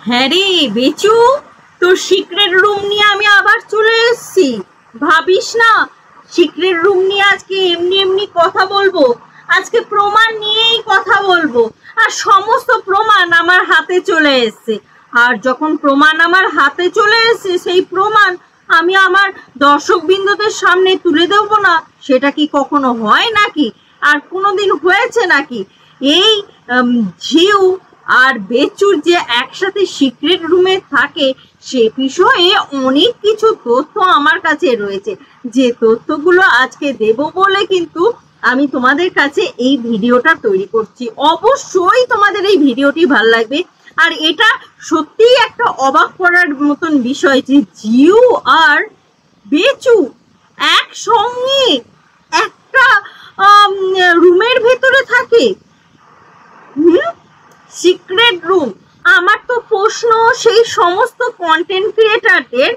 হ্যাঁ রে বেচু, তোর সিক্রেট রুম নিয়ে আমি আবার চলে এসেছি। ভাবিস না সিক্রেট রুম নিয়ে আজকে এমনি এমনি কথা বলবো, আজকে প্রমাণ নিয়েই কথা বলবো। আর সমস্ত প্রমাণ আমার হাতে চলে এসেছে। আর যখন প্রমাণ আমার হাতে চলে এসেছে, সেই প্রমাণ আমি আমার দর্শকবৃন্দদের সামনে তুলে দেবো না, সেটা কি কখনো হয় নাকি? আর কোনোদিন হয়েছে নাকি? এই ঝিউ আর বেচুর যে একসাথে সিক্রেট রুমে থাকে, সে বিষয়ে অনেক কিছু তথ্য আমার কাছে রয়েছে, যে তথ্যগুলো আজকে দেব বলে কিন্তু আমি তোমাদের কাছে এই ভিডিওটা তৈরি করছি। অবশ্যই তোমাদের এই ভিডিওটি ভালো লাগবে। আর এটা সত্যিই একটা অবাক করার মতন বিষয় যে জিউ আর বেচু একসঙ্গে একটা রুমের ভেতরে থাকে। Secret room. আমার তো প্রশ্ন সেই সমস্ত কন্টেন্ট ক্রিয়েটারদের,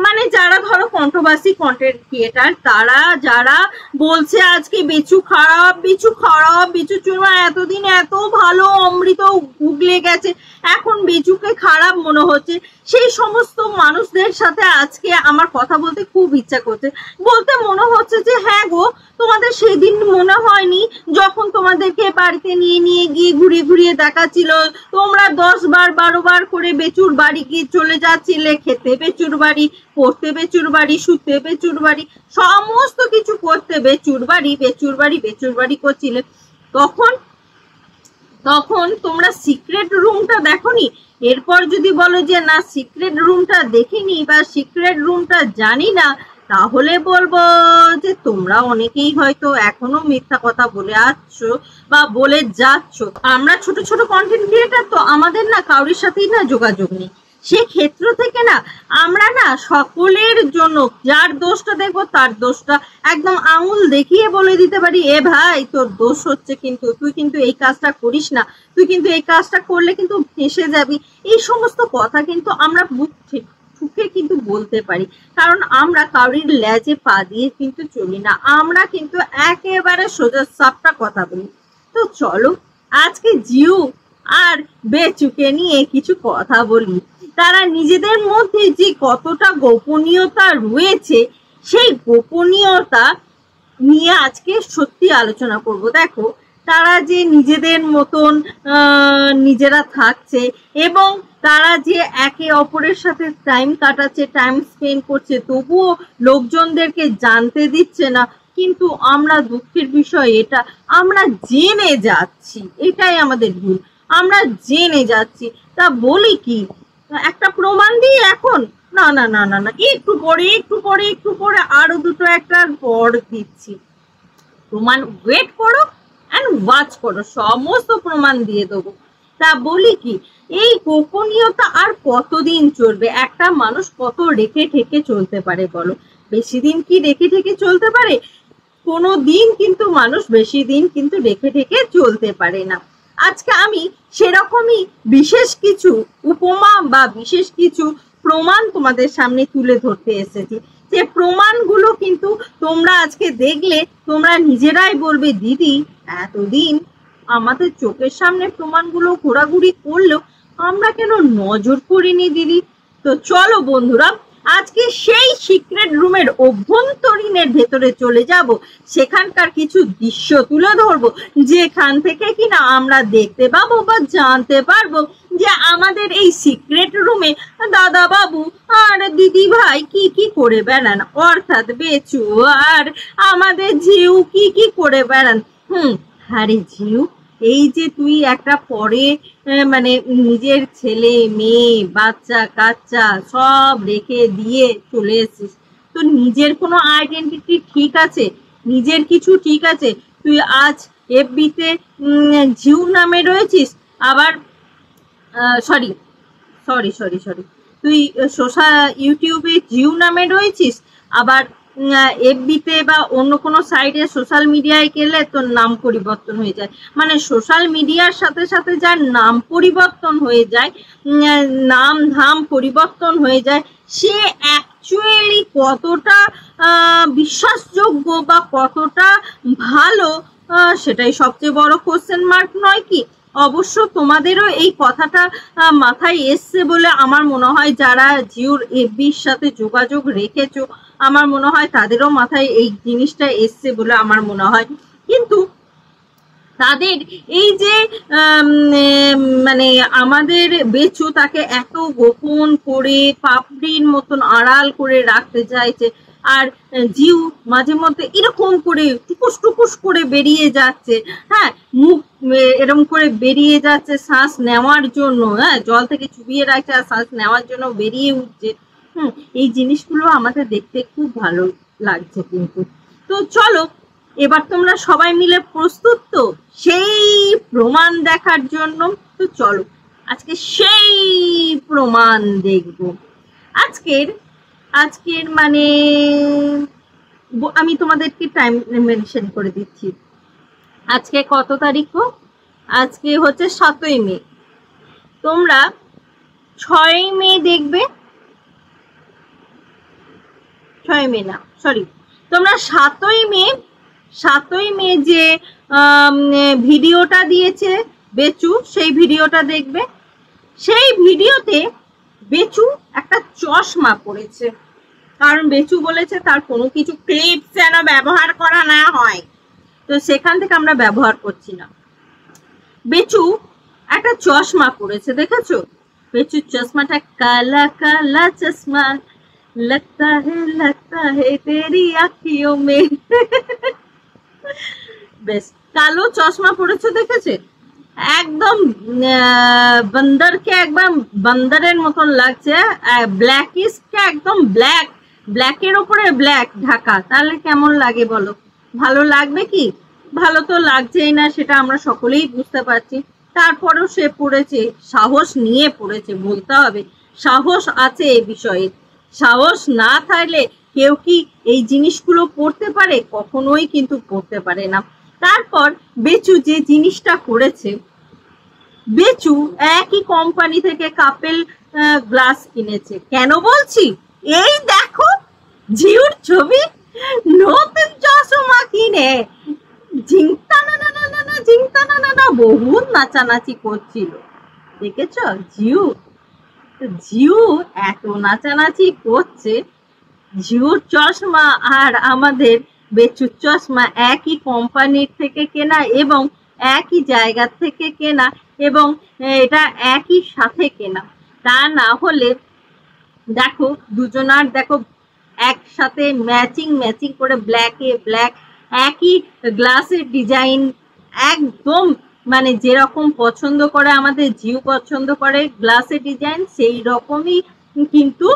মানে যারা ধরো কন্ট্রোভার্সি কন্টেন্ট ক্রিয়েটার, তারা যারা বলছে আজকে বেচু খারাপ, বেচু খারাপ, বেচু চুনা এতদিন এত ভালো অমৃত উগলে গেছে, এখন বেচুকে খারাপ মনে হচ্ছে, সেই সমস্ত মানুষদের সাথে আজকে আমার কথা বলতে খুব ইচ্ছা করছে। বলতে মনে হচ্ছে যে হ্যাঁ গো, তোমাদের সেদিন মনে হয়নি যখন তোমাদেরকে বাড়িতে নিয়ে নিয়ে গিয়ে ঘুরিয়ে ঘুরিয়ে দেখাচ্ছিল, তোমরা 10 বার 12 বার করে বেচুর বাড়ি গিয়ে চলে যাচ্ছিলে, খেতে বেচুর বাড়ি, পড়তে বেচুর বাড়ি, শুতে বেচুর বাড়ি, সমস্ত কিছু করতে বেচুর বাড়ি, বেচুর বাড়ি, বেচুর বাড়ি করছিলে। তখন তোমরা সিক্রেট রুমটা দেখোনি। এরপর যদি বলো যে না সিক্রেট রুমটা দেখিনি বা সিক্রেট রুমটা জানি না, তাহলে বলবো যে তোমরা অনেকেই হয়তো এখনো মিথ্যা কথা বলে আসছো বা বলে যাচ্ছ। আমরা ছোট ছোট কন্টেন্ট ক্রিয়েটার, তো আমাদের না কারোর সাথেই না যোগাযোগ নেই। সেক্ষেত্র থেকে না আমরা না সকলের জন্য যার দোষটা দেখবো তার দোষটা একদম আঙুল দেখিয়ে বলে দিতে পারি, এ ভাই তোর দোষ হচ্ছে, কিন্তু তুই কিন্তু এই কাজটা করিস না, তুই কিন্তু এই কাজটা করলে কিন্তু ফেঁসে যাবি। এই সমস্ত কথা কিন্তু আমরা বুক ঠুকে কিন্তু বলতে পারি, কারণ আমরা কারোর লেজে পা দিয়ে কিন্তু চলি না, আমরা কিন্তু একেবারে সোজা সাপটা কথা বলি। তো চলো আজকে জিউ আর বেচুকে নিয়ে কিছু কথা বলি। তারা নিজেদের মধ্যে যে কতটা গোপনীয়তা রয়েছে, সেই গোপনীয়তা নিয়ে আজকে সত্যি আলোচনা করব। দেখো তারা যে নিজেদের মতন নিজেরা থাকছে এবং তারা যে একে অপরের সাথে টাইম কাটাচ্ছে, টাইম স্পেন্ড করছে, তবুও লোকজনদেরকে জানতে দিচ্ছে না। কিন্তু আমরা দুঃখের বিষয় এটা, আমরা জেনে যাচ্ছি, এটাই আমাদের ভুল, আমরা জেনে যাচ্ছি। তা বলি কি, একটা প্রমাণ দিই এখন? না না না না না, একটু পরে একটু পরে একটু পরে আরো দুটো একটার পর দিচ্ছি। প্রমাণ ওয়েট করো অ্যান্ড ওয়াচ করো, সমস্ত প্রমাণ দিয়ে দেবো। তা বলি কি, এই গোপনীয়তা আর কতদিন চলবে? একটা মানুষ কত রেখে ঠেকে চলতে পারে বলো? বেশি দিন কি রেখে ঠেকে চলতে পারে? কোনো দিন কিন্তু মানুষ বেশি দিন কিন্তু রেখে ঠেকে চলতে পারে না। আজকে আমি সেরকমই বিশেষ কিছু উপমা বা বিশেষ কিছু প্রমাণ তোমাদের সামনে তুলে ধরতে এসেছি, যে প্রমাণগুলো কিন্তু তোমরা আজকে দেখলে তোমরা নিজেরাই বলবে, দিদি এতদিন আমাদের চোখের সামনে প্রমাণগুলো ঘোরাঘুরি করলেও আমরা কেন নজর করিনি দিদি? তো চলো বন্ধুরা, আজকে সেই সিক্রেট রুমের অভ্যন্তরীণের ভেতরে চলে যাব, সেখানকার কিছু দৃশ্য তুলে ধরবো, যেখান থেকে কিনা আমরা দেখতে পাবো বা জানতে পারবো যে আমাদের এই সিক্রেট রুমে দাদা বাবু আর দিদি ভাই কি কি করে বেড়ান, অর্থাৎ বেচু আর আমাদের ঝিউ কি কি করে বেড়ান। আরে ঝিউ, এই যে তুই একটা পরে মানে নিজের ছেলে মেয়ে বাচ্চা কাচ্চা সব রেখে দিয়ে চলে এসেছিস, তো নিজের কোনো আইডেন্টিটি ঠিক আছে? নিজের কিছু ঠিক আছে? তুই আজ এফবিতে ঝিউ নামে রয়েছিস, আবার সরি সরি সরি সরি তুই সোশ্যাল ইউটিউবে ঝিউ নামে রয়েছিস, আবার এফবিতে বা অন্য কোনো সাইডে সোশ্যাল মিডিয়ায় গেলে তোর নাম পরিবর্তন হয়ে যায়। মানে সোশ্যাল মিডিয়ার সাথে সাথে যার নাম পরিবর্তন হয়ে যায়, নাম ধাম পরিবর্তন হয়ে যায়, সে অ্যাকচুয়ালি কতটা বিশ্বাসযোগ্য বা কতটা ভালো, সেটাই সবচেয়ে বড় কোশ্চেন মার্ক নয় কি? অবশ্য তোমাদেরও এই কথাটা মাথায় এসছে বলে আমার মনে হয়, যারা জিওর এফবির সাথে যোগাযোগ রেখেছো আমার মনে হয় তাদেরও মাথায় এই জিনিসটা এসছে বলে আমার মনে হয়। কিন্তু তাদের এই যে মানে আমাদের বেচু তাকে এত গোপন করে পাপড়ির মতন আড়াল করে রাখতে চাইছে, আর জিউ মাঝে মধ্যে এরকম করে টুকুস টুকুস করে বেরিয়ে যাচ্ছে, হ্যাঁ মুখ এরকম করে বেরিয়ে যাচ্ছে শ্বাস নেওয়ার জন্য, হ্যাঁ জল থেকে চুবিয়ে রাখছে আর শ্বাস নেওয়ার জন্য বেরিয়ে উঠছে। এই জিনিসগুলো আমাদের দেখতে খুব ভালো লাগছে। কিন্তু তো চলো, এবার তোমরা সবাই মিলে প্রস্তুত তো সেই প্রমাণ দেখার জন্য? তো চলো আজকে সেই প্রমাণ দেখব। আজকের মানে আমি তোমাদেরকে টাইম মেনশন করে দিচ্ছি। আজকে কত তারিখ? আজকে হচ্ছে 7ই মে। তোমরা 6ই মে দেখবে, 6ই মে না সরি, তোমরা 7ই মে যে ভিডিওটা দিয়েছে বেচু সেই ভিডিওটা দেখবে। সেই ভিডিওতে বেচু একটা চশমা পরেছে, কারণ বেচু বলেছে তার কোনো কিছু ক্লিপস যেন ব্যবহার করা না হয়, তো সেখান থেকে আমরা ব্যবহার করছি না। বেচু একটা চশমা পরেছে, দেখেছো? বেচুর চশমাটা কালা কালা চশমা, लगता है तेरी आँखियों में। বেশ কালো চশমা পরেছে, দেখেছে? একদম বান্দরকে একদম বান্দরের মতন লাগছে। ব্ল্যাকিশকে একদম ব্ল্যাকের ওপরে ব্ল্যাক ঢাকা, তাহলে কেমন লাগে বলো? ভালো লাগবে কি? ভালো তো লাগছেই না, সেটা আমরা সকলেই বুঝতে পারছি। তারপরেও সে পড়েছে, সাহস নিয়ে পড়েছে, বলতে হবে সাহস আছে এই বিষয়ে। সাহস না থাকলে কেউ কি এই জিনিসগুলো পড়তে পারে? কখনোই কিন্তু পড়তে পারে না। তারপর বেচু যে জিনিসটা করেছে, বেচু একই কোম্পানি থেকে কাপেল গ্লাস কিনেছে। কেন বলছি? এই দেখো জিউর ছবি, নতুন চশমা কিনে ঝিংতা না না না না ঝিংতা না না না বহুত নাচানাচি করছিল, দেখেছ? জিউ এত নাচানাচি করছে। জিউর চশমা আর আমাদের বেচুর চশমা একই কোম্পানির থেকে কেনা এবং একই জায়গা থেকে কেনা এবং এটা একই সাথে কেনা। তা না হলে দেখো দুজনার দেখো একসাথে ম্যাচিং করে ব্ল্যাকে ব্ল্যাক, একই গ্লাসের ডিজাইন, একদম মানে যেরকম পছন্দ করে আমাদের জিউ পছন্দ করে গ্লাসের ডিজাইন, সেই রকমই কিন্তু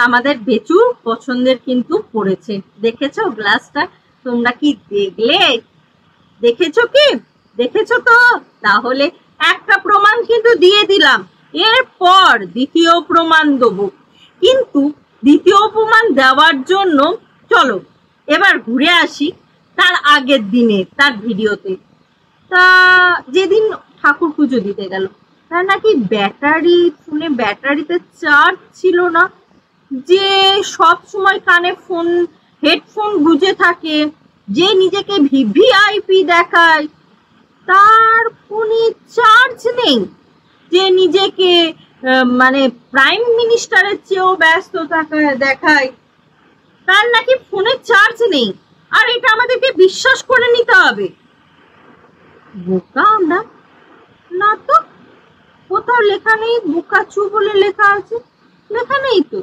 আমাদের বেচু পছন্দের কিন্তু পড়েছে। দেখেছো গ্লাসটা? তোমরা কি দেখলে? দেখেছো কি? দেখেছো তো? তাহলে একটা প্রমাণ কিন্তু দিয়ে দিলাম, এরপর দ্বিতীয় প্রমাণ দেবো। কিন্তু দ্বিতীয় প্রমাণ দেওয়ার জন্য চলো এবার ঘুরে আসি তার আগের দিনে, তার ভিডিওতে। তা যেদিন ঠাকুর পুজো দিতে গেল, তার নাকি ফোনে ব্যাটারিতে চার্জ ছিল না, যে সব সময় কানে হেডফোন গুঁজে থাকে, যে নিজেকে ভিভিআইপি দেখায়, তার ফোনে চার্জ নেই, যে নিজেকে মানে প্রাইম মিনিস্টারের চেয়েও ব্যস্ত দেখায়, তার নাকি ফোনে চার্জ নেই। আর এটা আমাদেরকে বিশ্বাস করে নিতে হবে? বোকা আমরা না তো, কোথাও লেখা নেই বোকাচু বলে লেখা আছে? লেখা নেই তো,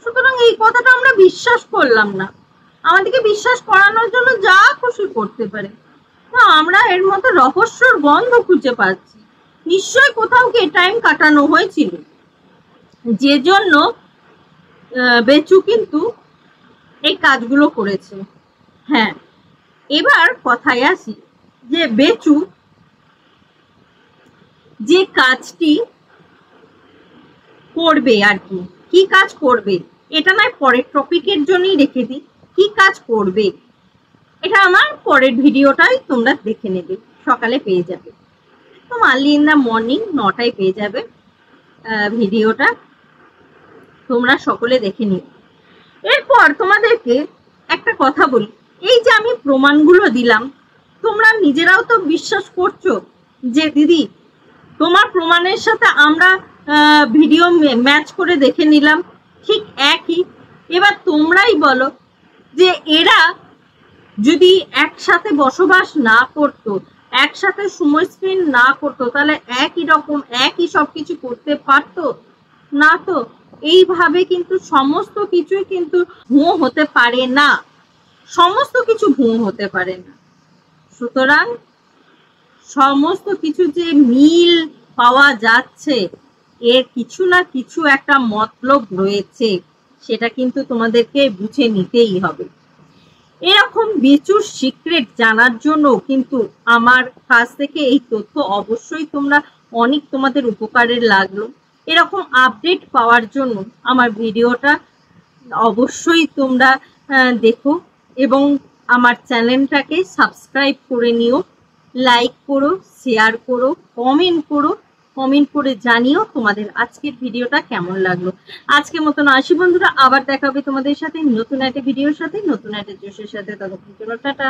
সুতরাং এই কথাটা আমরা বিশ্বাস করলাম না। আমাদেরকে বিশ্বাস করানোর জন্য যা খুশি করতে পারে, না আমরা এর মধ্যে রহস্যর গন্ধ খুঁজে পাচ্ছি। নিশ্চয় কোথাও গিয়ে টাইম কাটানো হয়েছিল, যে জন্য বেচু কিন্তু এই কাজগুলো করেছে। হ্যাঁ, এবার কথায় আসি যে বেচু যে কাজটি করবে, আর কি কাজ করবে এটা নয় পরের টপিকের জন্যই রেখে দিই। কি কাজ করবে এটা আমার পরের ভিডিওটাই তোমরা দেখে নেবে, সকালে পেয়ে যাবে। তো আর্লি ইন দ্য মর্নিং 9টায় পেয়ে যাবে ভিডিওটা, তোমরা সকলে দেখে নিও। এরপর তোমাদেরকে একটা কথা বলি, এই যে আমি প্রমাণগুলো দিলাম, তোমরা নিজেরাও তো বিশ্বাস করছো যে দিদি তোমার প্রমাণের সাথে আমরা ভিডিও ম্যাচ করে দেখে নিলাম, ঠিক একই। এবার তোমরাই বলো যে এরা যদি একসাথে বসবাস না করতো, একসাথে সময় স্পেন্ড না করতো, তাহলে একই রকম একই সবকিছু করতে পারতো না। তো এইভাবে কিন্তু সমস্ত কিছুই কিন্তু ভুয়ো হতে পারে না, সমস্ত কিছু ভুয়ো হতে পারে না। সুতরাং সমস্ত কিছু যে মিল পাওয়া যাচ্ছে, এর কিছু না কিছু একটা মতলব রয়েছে, সেটা কিন্তু তোমাদেরকে বুঝে নিতেই হবে। এরকম বিচুর সিক্রেট জানার জন্য কিন্তু আমার কাছ থেকে এই তথ্য অবশ্যই তোমরা অনেক তোমাদের উপকারের লাগলো। এরকম আপডেট পাওয়ার জন্য আমার ভিডিওটা অবশ্যই তোমরা দেখো এবং আমার চ্যানেলটাকে সাবস্ক্রাইব করে নিও, লাইক করো, শেয়ার করো, কমেন্ট করে জানিও তোমাদের আজকের ভিডিওটা কেমন লাগলো। আজকের মতন আসি বন্ধুরা, আবার দেখা হবে তোমাদের সাথে নতুন একটা ভিডিওর সাথে, নতুন একটা জোশের সাথে। ততক্ষণ জন্য টাটা।